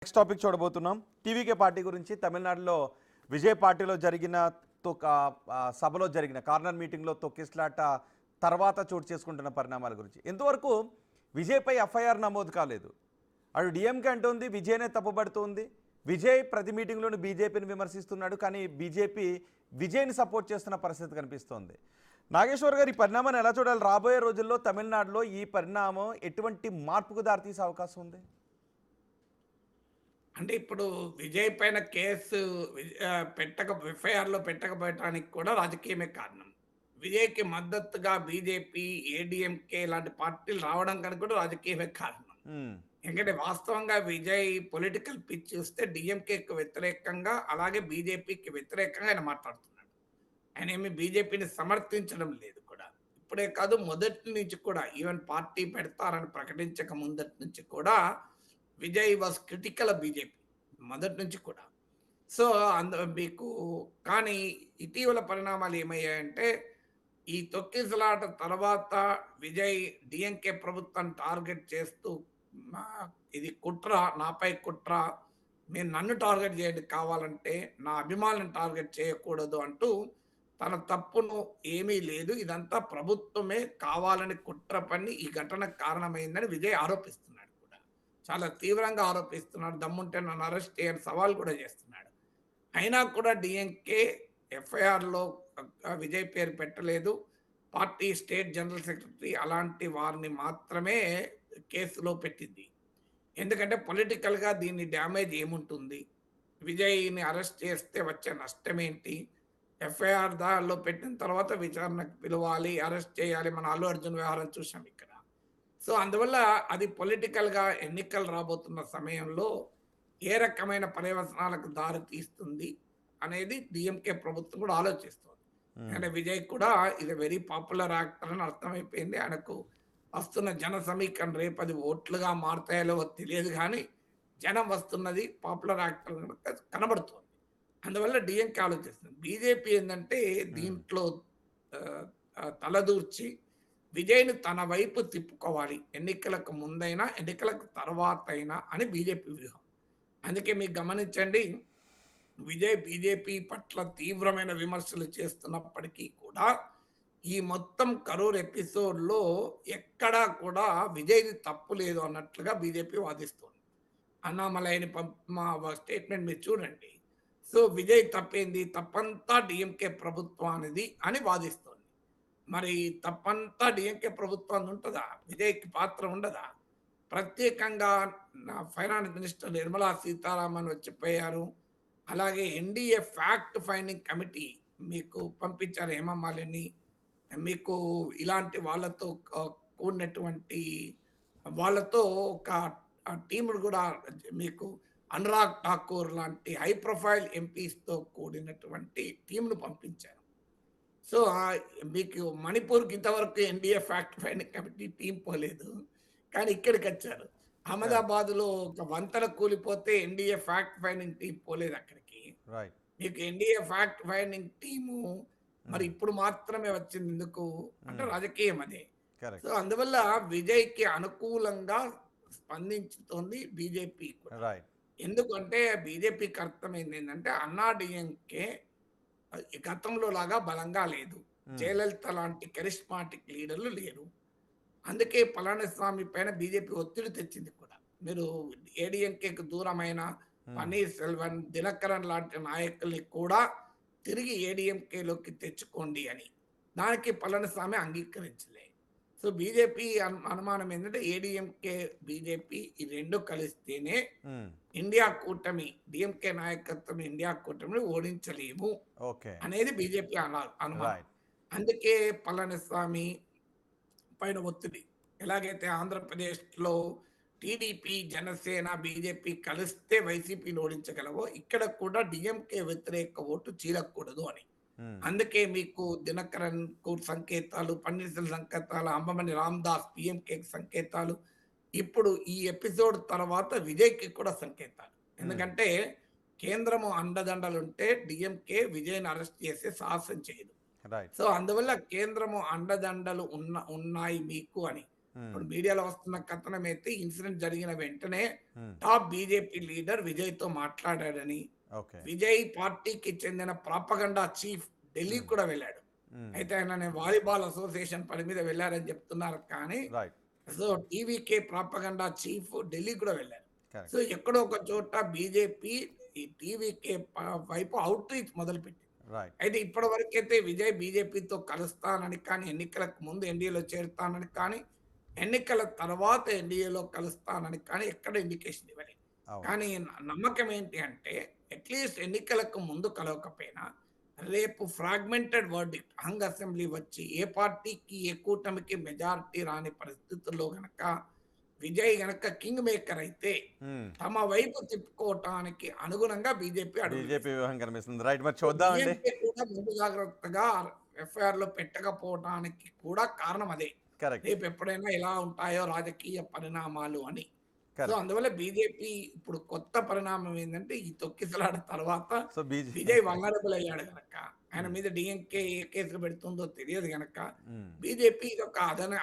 Next topic చూడబోతున్నాం. TVK party గురించి తమిళనాడులో విజయ్ పార్టీలో జరిగిన సభలో జరిగిన కార్నర్ మీటింగ్లో తొక్కిస్లాట తర్వాత చోటు చేసుకుంటున్న పరిణామాల గురించి. ఇంతవరకు విజయ్పై ఎఫ్ఐఆర్ నమోదు కాలేదు. అటు డిఎంకే అంటోంది విజయ్నే తప్పుపడుతోంది. విజయ్ ప్రతి మీటింగ్లోనూ బీజేపీని విమర్శిస్తున్నాడు, కానీ బీజేపీ విజయ్ని సపోర్ట్ చేస్తున్న పరిస్థితి కనిపిస్తోంది. నాగేశ్వర్ గారు, ఈ పరిణామాన్ని ఎలా చూడాలి? రాబోయే రోజుల్లో తమిళనాడులో ఈ పరిణామం ఎటువంటి మార్పుకు దారితీసే అవకాశం ఉంది? అంటే ఇప్పుడు విజయ్ పైన కేసు ఎఫ్ఐఆర్‌లో పెట్టకపోవటానికి కూడా రాజకీయమే కారణం. విజయ్‌కి మద్దతుగా బీజేపీ, ఏడీఎంకే లాంటి పార్టీలు రావడం కనుక కూడా రాజకీయమే కారణం. ఎందుకంటే వాస్తవంగా విజయ్ పొలిటికల్ పిచ్ చూస్తే డీఎంకేకి వ్యతిరేకంగా, అలాగే బీజేపీకి వ్యతిరేకంగా ఆయన మాట్లాడుతున్నాడు. ఆయన ఏమి బీజేపీని సమర్థించడం లేదు కూడా. ఇప్పుడే కాదు, మొదటి నుంచి కూడా, ఈవెన్ పార్టీ పెడతారని ప్రకటించక ముందటి నుంచి కూడా విజయ్ వాస్ క్రిటికల్ బీజేపీ మొదటి నుంచి కూడా. సో మీకు కానీ ఇటీవల పరిణామాలు ఏమయ్యాయంటే, ఈ తొక్కిసలాట తర్వాత విజయ్ డిఎంకే ప్రభుత్వాన్ని టార్గెట్ చేస్తూ ఇది కుట్ర, నాపై కుట్ర, మీరు నన్ను టార్గెట్ చేయండి, కావాలంటే నా అభిమానులను టార్గెట్ చేయకూడదు అంటూ తన తప్పును ఏమీ లేదు, ఇదంతా ప్రభుత్వమే కావాలని కుట్ర పని ఈ ఘటనకు కారణమైందని విజయ్ ఆరోపిస్తున్నాడు. చాలా తీవ్రంగా ఆరోపిస్తున్నాడు. దమ్ముంటే నన్ను అరెస్ట్ చేయని సవాల్ కూడా చేస్తున్నాడు. అయినా కూడా డిఎంకే ఎఫ్ఐఆర్‌లో విజయ్ పేరు పెట్టలేదు. పార్టీ స్టేట్ జనరల్ సెక్రటరీ అలాంటి వారిని మాత్రమే కేసులో పెట్టింది. ఎందుకంటే పొలిటికల్‌గా దీన్ని డ్యామేజ్ ఏముంటుంది? విజయ్‌ని అరెస్ట్ చేస్తే వచ్చే నష్టమేంటి? ఎఫ్ఐఆర్ దానిలో పెట్టిన తర్వాత విచారణకు పిలవాలి, అరెస్ట్ చేయాలి. మన అల్లు అర్జున్ వ్యవహారం చూసాం ఇక్కడ. సో అందువల్ల అది పొలిటికల్‌గా ఎన్నికలు రాబోతున్న సమయంలో ఏ రకమైన పర్యవసనాలకు దారి తీస్తుంది అనేది డిఎంకే ప్రభుత్వం కూడా ఆలోచిస్తుంది. అంటే విజయ్ కూడా ఇది వెరీ పాపులర్ యాక్టర్ అని అర్థమైపోయింది. ఆయనకు వస్తున్న జన సమీకరణ రేపు అది ఓట్లుగా మారుతాయో తెలియదు, కానీ జనం వస్తున్నది పాపులర్ యాక్టర్ కనబడుతుంది. అందువల్ల డిఎంకే ఆలోచిస్తుంది. బీజేపీ ఏంటంటే దీంట్లో తలదూర్చి విజయ్‌ని తన వైపు తిప్పుకోవాలి, ఎన్నికలకు ముందైనా ఎన్నికలకు తర్వాత అయినా అని బీజేపీ వ్యూహం. అందుకే మీరు గమనించండి, విజయ్ బీజేపీ పట్ల తీవ్రమైన విమర్శలు చేస్తున్నప్పటికీ కూడా ఈ మొత్తం కరూర్ ఎపిసోడ్‌లో ఎక్కడా కూడా విజయ్‌ది తప్పు లేదు అన్నట్లుగా బీజేపీ వాదిస్తోంది. అన్నామలైని స్టేట్మెంట్ మీరు చూడండి. సో విజయ్ తప్పేంది? తప్పంతా డిఎంకే ప్రభుత్వానిది అని వాదిస్తోంది. మరి తప్పంతా డిఎంకే ప్రభుత్వం ఉంటుందా? విజయ్‌కి పాత్ర ఉండదా? ప్రత్యేకంగా ఫైనాన్స్ మినిస్టర్ నిర్మలా సీతారామన్ వచ్చిపోయారు. అలాగే ఎన్డీఏ ఫ్యాక్ట్ ఫైండింగ్ కమిటీ మీకు పంపించారు హేమమాలిని. మీకు ఇలాంటి వాళ్ళతో కూడినటువంటి వాళ్ళతో ఒక టీములు కూడా మీకు అనురాగ్ ఠాకూర్ లాంటి హై ప్రొఫైల్ ఎంపీస్‌తో కూడినటువంటి టీంను పంపించారు. సో మీకు మణిపూర్‌కి ఇంతవరకు NDA fact finding committee team పోలేదు, కానీ ఇక్కడికి వచ్చారు. అహ్మదాబాద్‌లో ఒక వంతెన కూలిపోతే ఎన్డీఏ ఫ్యాక్ట్ ఫైండింగ్ టీం పోలేదు అక్కడికి. మీకు ఎన్డీఏ ఫ్యాక్ట్ ఫైండింగ్ టీము మరి ఇప్పుడు మాత్రమే వచ్చింది ఎందుకు అంటే రాజకీయం అదే. సో అందువల్ల విజయ్‌కి అనుకూలంగా స్పందించుతోంది బీజేపీ కూడా. ఎందుకంటే బీజేపీకి అర్థమైంది ఏంటంటే, అన్నా డిఎంకే గతంలో లాగా బలంగా లేదు. జయలలిత లాంటి కరిస్మాటిక్ లీడర్లు లేరు. అందుకే పళనిస్వామి పైన బీజేపీ ఒత్తిడి తెచ్చింది కూడా. మీరు ఏడీఎంకేకు దూరమైన పన్నీర్ సెల్వన్, దినకరన్ లాంటి నాయకుల్ని కూడా తిరిగి ఏడీఎంకేలోకి తెచ్చుకోండి అని. దానికి పళనిస్వామి అంగీకరించలే. సో బీజేపీ అనుమానం ఏంటంటే, ఏడీఎంకే బీజేపీ ఈ రెండు కలిస్తేనే ఇండియా కూటమి, డిఎంకే నాయకత్వం ఇండియా కూటమిని ఓడించలేము అనేది బీజేపీ అనుమానం. అందుకే పళనిస్వామి పైన ఒత్తిడి. ఎలాగైతే ఆంధ్రప్రదేశ్లో టీడీపీ, జనసేన, బీజేపీ కలిస్తే వైసీపీని ఓడించగలవో, ఇక్కడ కూడా డిఎంకే వ్యతిరేక ఓటు చీలకూడదు అని. అందుకే మీకు దినకరన్ కు సంకేతాలు, పన్నీర్సెల్వం సంకేతాలు, అంబమణి రామదాస్ పిఎంకే సంకేతాలు, ఇప్పుడు ఈ ఎపిసోడ్ తర్వాత విజయ్‌కి కూడా సంకేతాలు. ఎందుకంటే కేంద్రము అండదండలుంటే డిఎంకే విజయ్‌ని అరెస్ట్ చేసే సాహసం చేయదు. సో అందువల్ల కేంద్రము అండదండలు ఉన్నాయి మీకు అని. ఇప్పుడు మీడియాలో వస్తున్న కథనం అయితే ఇన్సిడెంట్ జరిగిన వెంటనే హ్మ్. టాప్ బీజేపీ లీడర్ విజయ్‌తో మాట్లాడాడని, ఓకే. విజయ్ పార్టీకి చెందిన ప్రాపగండా చీఫ్ ఢిల్లీకి హ్మ్. కూడా వెళ్ళాడు. హ్మ్. అయితే ఆయన నేను వాలీబాల్ అసోసియేషన్ పని మీద వెళ్లారని చెప్తున్నారు కానీ, right. So TVK propaganda chief ఢిల్లీకి కూడా వెళ్లారు. So correct. ఎక్కడో ఒక చోట బీజేపీ ఈ టీవీకే వైపు అవుట్‌రీచ్ మొదలుపెట్టింది. రైట్. అయితే ఇప్పటి వరకైతే విజయ్ బీజేపీతో కలుస్తానని కానీ, ఎన్నికలకు ముందు ఎన్‌డీఏలో చేరుతానని కానీ, ఎన్నికల తర్వాత ఎన్‌డీఏలో కలుస్తానని కానీ ఎక్కడ ఇండికేషన్ ఇవ్వలేదు. అవును. కానీ నమ్మకం ఏంటి అంటే అట్‌లీస్ట్ ఎన్నికలకు ముందు కలవకపోయినా రేపు ఫ్రాగ్మెంటెడ్ వర్డిక్ట్ హంగ్ అసెంబ్లీ వచ్చి ఏ పార్టీకి, ఏ కూటమికి మెజారిటీ రాని పరిస్థితుల్లో గనక విజయ్ గనక కింగ్ మేకర్ అయితే హ్మ్. తమ వైపు తిప్పుకోవటానికి అనుగుణంగా బీజేపీ అడుగులు బీజేపీ వేస్తుంది. వ్యూహం కనిపిస్తుంది. రైట్. మరి చూద్దామండి. డీఎంకే కూడా ముందు జాగ్రత్తగా ఎఫ్ఐఆర్‌లో పెట్టకపోవటానికి కూడా కారణం అదే. కరెక్ట్. రేపు ఎప్పుడైనా ఎలా ఉంటాయో రాజకీయ పరిణామాలు అని. So, correct. అందువల్ల బీజేపీ ఇప్పుడు కొత్త పరిణామం ఏందంటే, ఈ తొక్కిసలాట తర్వాత సో విజయ్ వల్నరబుల్ అయ్యాడు గనక, ఆయన హ్మ్. మీద డీఎంకే ఏ కేసులు పెడుతుందో తెలియదు గనక, హ్మ్. బీజేపీ ఇదొక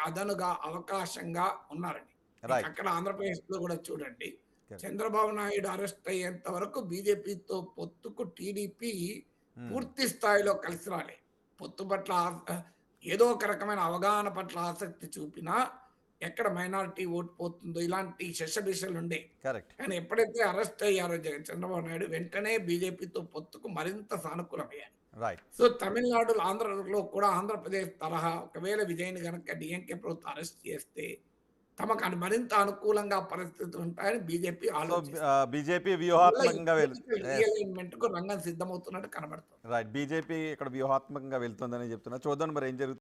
అదనుగా, అవకాశంగా ఉన్నారండి. రైట్. అక్కడ ఆంధ్రప్రదేశ్‌లో కూడా చూడండి. కరెక్ట్. చంద్రబాబు నాయుడు అరెస్ట్ అయ్యేంత వరకు బీజేపీతో పొత్తుకు టీడీపీ హ్మ్. పూర్తి స్థాయిలో కలిసి రాలే. పొత్తు పట్ల ఏదో ఒక రకమైన అవగాహన పట్ల ఆసక్తి చూపినా, ఎక్కడ మైనారిటీ ఓటు పోతుందో ఇలాంటి శషబిషలుండేవి. కరెక్ట్. కానీ ఎప్పుడైతే అరెస్ట్ అయ్యారో చంద్రబాబు నాయుడు వెంటనే బీజేపీతో పొత్తుకు మరింత సానుకూలమయ్యారు. రైట్. సో, తమిళనాడు, ఆంధ్రలో కూడా ఆంధ్రప్రదేశ్ తరహా ఒకవేళ విజయ్‌ని గనక డీఎంకే ప్రభుత్వం అరెస్ట్ చేస్తే తమకు మరింత అనుకూలంగా పరిస్థితులు ఉంటాయని బీజేపీ సో ఆలోచిస్తుంది. బీజేపీ అందువల్ల ఈ వ్యూహాత్మకంగా పొలిటికల్ యెస్. రీఅలైన్‌మెంట్‌కు రంగం సిద్ధమవుతున్నట్టు కనబడుతుంది. రైట్. బీజేపీ ఇక్కడ వ్యూహాత్మకంగా వెళ్తుందని చెప్తున్నా. చూద్దాం మరి ఏం జరుగుతుందో.